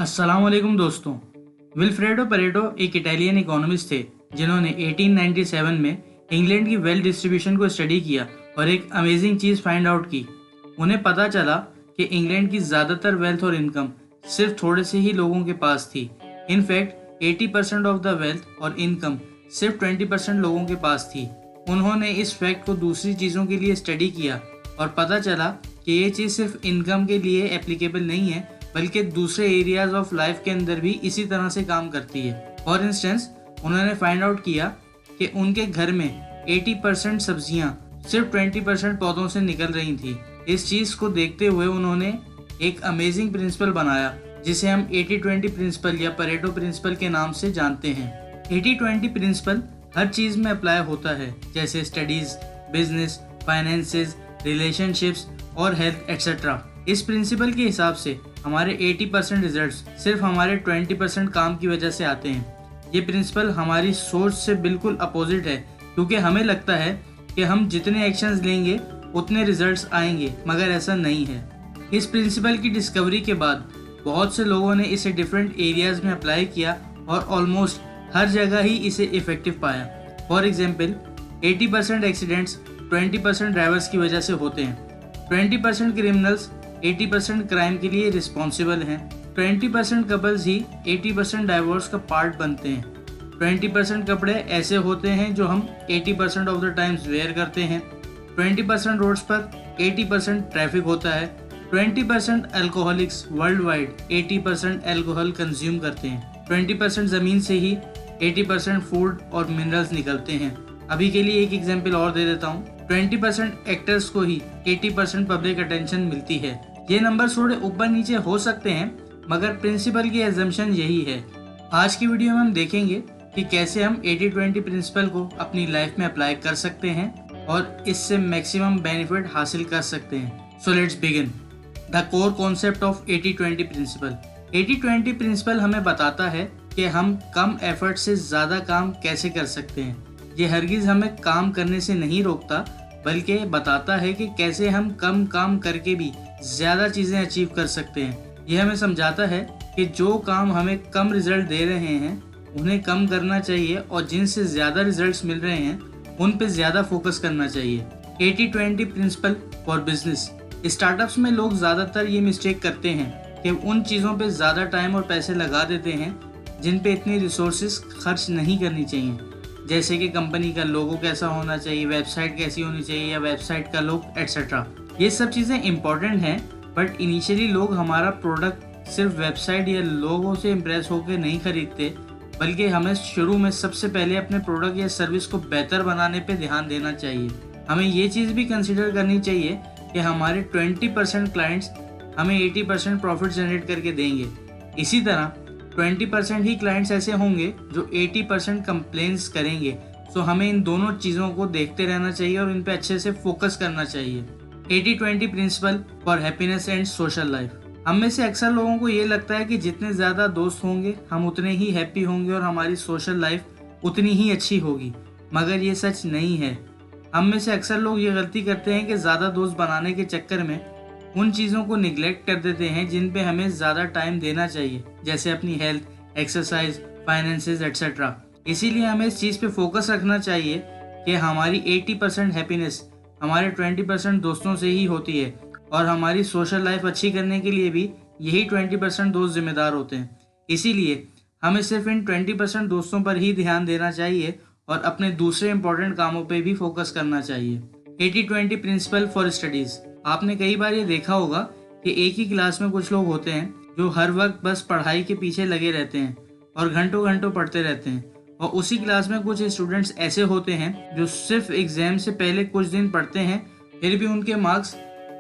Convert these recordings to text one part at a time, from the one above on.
अस्सलाम वालेकुम दोस्तों। विल्फ्रेडो परेटो एक इटालियन इकोनॉमिस्ट थे जिन्होंने 1897 में इंग्लैंड की वेल्थ डिस्ट्रीब्यूशन को स्टडी किया और एक अमेजिंग चीज़ फाइंड आउट की। उन्हें पता चला कि इंग्लैंड की ज़्यादातर वेल्थ और इनकम सिर्फ थोड़े से ही लोगों के पास थी। इनफैक्ट 80% ऑफ द वेल्थ और इनकम सिर्फ 20% लोगों के पास थी। उन्होंने इस फैक्ट को दूसरी चीज़ों के लिए स्टडी किया और पता चला कि ये चीज़ सिर्फ इनकम के लिए एप्लीकेबल नहीं है बल्कि दूसरे एरियाज ऑफ लाइफ के अंदर भी इसी तरह से काम करती है। फॉर इंस्टेंस, उन्होंने फाइंड आउट किया कि उनके घर में 80% सब्जियां सिर्फ 20% पौधों से निकल रही थी। इस चीज़ को देखते हुए उन्होंने एक अमेजिंग प्रिंसिपल बनाया जिसे हम 80-20 प्रिंसिपल या परेटो प्रिंसिपल के नाम से जानते हैं। 80-20 प्रिंसिपल हर चीज़ में अप्लाई होता है, जैसे स्टडीज़, बिजनेस, फाइनेंसेस, रिलेशनशिप्स और हेल्थ एक्सेट्रा। इस प्रिंसिपल के हिसाब से हमारे 80% रिजल्ट्स सिर्फ हमारे 20% काम की वजह से आते हैं। ये प्रिंसिपल हमारी सोच से बिल्कुल अपोजिट है, क्योंकि हमें लगता है कि हम जितने एक्शंस लेंगे उतने रिजल्ट्स आएंगे, मगर ऐसा नहीं है। इस प्रिंसिपल की डिस्कवरी के बाद बहुत से लोगों ने इसे डिफरेंट एरियाज में अप्लाई किया और ऑलमोस्ट हर जगह ही इसे इफेक्टिव पाया। फॉर एग्जाम्पल, 80% एक्सीडेंट्स 20% ड्राइवर्स की वजह से होते हैं, 20% क्रिमिनल्स 80% क्राइम के लिए रिस्पॉन्सिबल हैं, 20% कपल्स ही 80% डाइवोर्स का पार्ट बनते हैं, 20% कपड़े ऐसे होते हैं जो हम 80% ऑफ द टाइम्स वेयर करते हैं, 20% रोड्स पर 80% ट्रैफिक होता है, 20% alcoholics world wide 80% alcohol consume करते हैं, 20% ज़मीन से ही 80% फूड और मिनरल्स निकलते हैं। अभी के लिए एक एग्जाम्पल और दे देता हूँ, 20% एक्टर्स को ही 80% पब्लिक अटेंशन मिलती है। ये नंबर थोड़े ऊपर नीचे हो सकते हैं, मगर प्रिंसिपल की एजम्पशन यही है। आज की वीडियो में हम देखेंगे कि कैसे हम 80-20 प्रिंसिपल को अपनी लाइफ में अप्लाई कर सकते हैं और इससे मैक्सिमम बेनिफिट हासिल कर सकते हैं। So let's begin the core concept of 80-20 principle. 80-20 principle हमें बताता है कि हम कम एफर्ट से ज़्यादा काम कैसे कर सकते हैं। ये हरगिज़ हमें काम करने से नहीं रोकता, बल्कि बताता है कि कैसे हम कम काम करके भी ज़्यादा चीज़ें अचीव कर सकते हैं। यह हमें समझाता है कि जो काम हमें कम रिजल्ट दे रहे हैं उन्हें कम करना चाहिए और जिनसे ज़्यादा रिजल्ट्स मिल रहे हैं उन पे ज़्यादा फोकस करना चाहिए। 80-20 प्रिंसिपल फॉर बिजनेस। स्टार्टअप्स में लोग ज़्यादातर ये मिस्टेक करते हैं कि उन चीज़ों पे ज़्यादा टाइम और पैसे लगा देते हैं जिन पे इतनी रिसोर्सेज खर्च नहीं करनी चाहिए, जैसे कि कंपनी का लोगो कैसा होना चाहिए, वेबसाइट कैसी होनी चाहिए या वेबसाइट का लुक एक्सेट्रा। ये सब चीज़ें इंपॉर्टेंट हैं, बट इनिशियली लोग हमारा प्रोडक्ट सिर्फ वेबसाइट या लोगो से इम्प्रेस होकर नहीं खरीदते, बल्कि हमें शुरू में सबसे पहले अपने प्रोडक्ट या सर्विस को बेहतर बनाने पे ध्यान देना चाहिए। हमें ये चीज़ भी कंसिडर करनी चाहिए कि हमारे 20% क्लाइंट्स हमें 80% प्रॉफिट जनरेट करके देंगे। इसी तरह 20% ही क्लाइंट्स ऐसे होंगे जो 80% कंप्लेंट्स करेंगे। सो हमें इन दोनों चीज़ों को देखते रहना चाहिए और इन पे अच्छे से फोकस करना चाहिए। 80-20 principle for happiness and social life. हम में से अक्सर लोगों को ये लगता है कि जितने ज़्यादा दोस्त होंगे हम उतने ही हैप्पी होंगे और हमारी सोशल लाइफ उतनी ही अच्छी होगी, मगर ये सच नहीं है। हम में से अक्सर लोग ये गलती करते हैं कि ज़्यादा दोस्त बनाने के चक्कर में उन चीज़ों को निगलेक्ट कर देते हैं जिन पे हमें ज़्यादा टाइम देना चाहिए, जैसे अपनी हेल्थ, एक्सरसाइज, फाइनेंसेस एक्सेट्रा। इसीलिए हमें इस चीज़ पे फोकस रखना चाहिए कि हमारी 80% हैप्पीनेस हमारे 20% दोस्तों से ही होती है और हमारी सोशल लाइफ अच्छी करने के लिए भी यही 20% दोस्त जिम्मेदार होते हैं। इसीलिए हमें सिर्फ इन 20% दोस्तों पर ही ध्यान देना चाहिए और अपने दूसरे इंपॉर्टेंट कामों पे भी फोकस करना चाहिए। 80-20 प्रिंसिपल फॉर स्टडीज़। आपने कई बार ये देखा होगा कि एक ही क्लास में कुछ लोग होते हैं जो हर वक्त बस पढ़ाई के पीछे लगे रहते हैं और घंटों घंटों पढ़ते रहते हैं, और उसी क्लास में कुछ स्टूडेंट्स ऐसे होते हैं जो सिर्फ एग्जाम से पहले कुछ दिन पढ़ते हैं, फिर भी उनके मार्क्स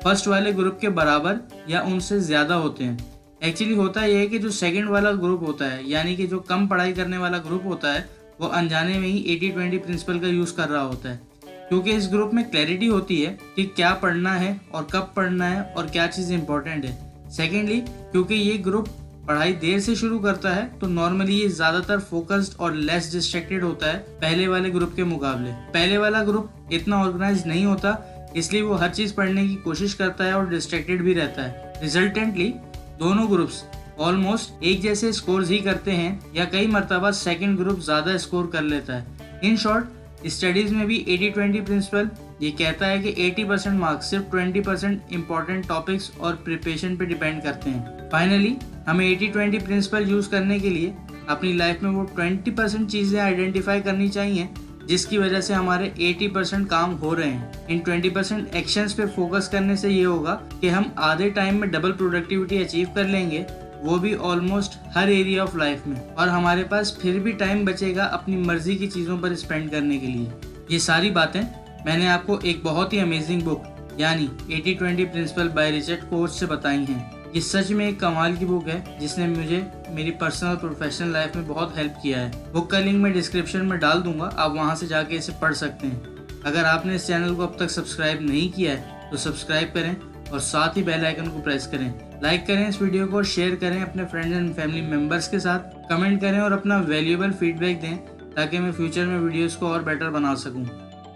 फर्स्ट वाले ग्रुप के बराबर या उनसे ज़्यादा होते हैं। एक्चुअली होता यह है कि जो सेकंड वाला ग्रुप होता है, यानी कि जो कम पढ़ाई करने वाला ग्रुप होता है, वो अनजाने में ही 80-20 प्रिंसिपल का यूज़ कर रहा होता है, क्योंकि इस ग्रुप में क्लैरिटी होती है कि क्या पढ़ना है और कब पढ़ना है और क्या चीज़ इंपॉर्टेंट है। सेकेंडली, क्योंकि ये ग्रुप पढ़ाई देर से शुरू करता है तो नॉर्मली ये ज़्यादातर फोकस्ड और लेस डिस्ट्रैक्टेड होता है पहले वाले ग्रुप के मुकाबले। पहले वाला ग्रुप इतना ऑर्गेनाइज नहीं होता, इसलिए वो हर चीज़ पढ़ने की कोशिश करता है और डिस्ट्रैक्टेड भी रहता है। रिजल्टेंटली दोनों ग्रुप्स ऑलमोस्ट एक जैसे स्कोर्स ही करते हैं या कई मरतबा सेकंड ग्रुप ज़्यादा स्कोर कर लेता है। इन शॉर्ट स्टडीज़ में भी 80-20 प्रिंसिपल ये कहता है कि 80% मार्क्स सिर्फ 20% इंपॉर्टेंट टॉपिक्स और प्रिपरेशन पे डिपेंड करते हैं। फाइनली हमें 80-20 प्रिंसिपल यूज़ करने के लिए अपनी लाइफ में वो 20% चीज़ें आइडेंटिफाई करनी चाहिए जिसकी वजह से हमारे 80% काम हो रहे हैं। इन 20% एक्शंस पे फोकस करने से ये होगा कि हम आधे टाइम में डबल प्रोडक्टिविटी अचीव कर लेंगे, वो भी almost her area of life में, और हमारे पास फिर भी टाइम बचेगा अपनी मर्जी की चीज़ों पर स्पेंड करने के लिए। ये सारी बातें मैंने आपको एक बहुत ही अमेजिंग बुक यानी 80-20 प्रिंसिपल बाय रिचर्ड कोच से बताई हैं। ये सच में एक कमाल की बुक है जिसने मुझे मेरी पर्सनल प्रोफेशनल लाइफ में बहुत हेल्प किया है। बुक का लिंक मैं डिस्क्रिप्शन में डाल दूंगा, आप वहां से जाके इसे पढ़ सकते हैं। अगर आपने इस चैनल को अब तक सब्सक्राइब नहीं किया है तो सब्सक्राइब करें और साथ ही बेल आइकन को प्रेस करें। लाइक करें इस वीडियो को और शेयर करें अपने फ्रेंड्स एंड फैमिली मेम्बर्स के साथ। कमेंट करें और अपना वैल्यूएबल फीडबैक दें ताकि मैं फ्यूचर में वीडियोज़ को और बेटर बना सकूँ।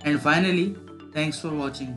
And finally thanks for watching.